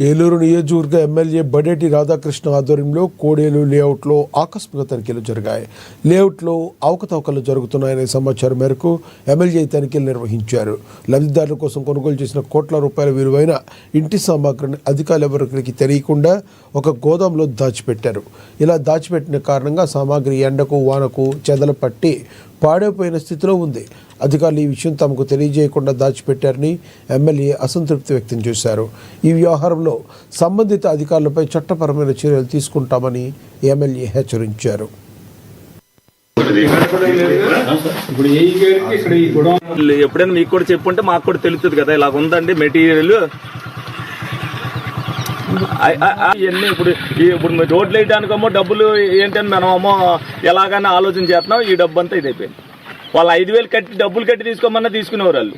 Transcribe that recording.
ఏలూరు నియోజకవర్గ ఎమ్మెల్యే బడేటి రాధాకృష్ణ ఆధ్వర్యంలో కోడేలు లేఅవుట్లో ఆకస్మిక తనిఖీలు జరిగాయి. లేఅవుట్లో అవకతవకలు జరుగుతున్నాయనే సమాచారం మేరకు ఎమ్మెల్యే తనిఖీలు నిర్వహించారు. లబ్ధిదారుల కోసం కొనుగోలు చేసిన కోట్ల రూపాయల విలువైన ఇంటి సామాగ్రిని అధికారులు ఎవరికి తెలియకుండా ఒక గోదాంలో దాచిపెట్టారు. ఇలా దాచిపెట్టిన కారణంగా సామాగ్రి ఎండకు వానకు చెదలు పట్టి పాడైపోయిన స్థితిలో ఉంది. అధికారులు ఈ విషయం తమకు తెలియజేయకుండా దాచిపెట్టారని ఎమ్మెల్యే అసంతృప్తి వ్యక్తం చేశారు. ఈ వ్యవహారంలో సంబంధిత అధికారులపై చట్టపరమైన చర్యలు తీసుకుంటామని ఎమ్మెల్యే హెచ్చరించారు. ఎప్పుడైనా మీకు కూడా చెప్పుంటే మాకు కూడా తెలుస్తుంది కదా, ఇలా ఉందండి మెటీరియల్ ఇవన్నీ. ఇప్పుడు రోడ్లు వేయడానికేమో డబ్బులు ఏంటని మనమేమో ఎలాగైనా ఆలోచన చేస్తున్నాం. ఈ డబ్బు అంతా ఇదైపోయింది. వాళ్ళు 5,000 కట్టి డబ్బులు కట్టి తీసుకోమన్నా తీసుకునేవారు వాళ్ళు.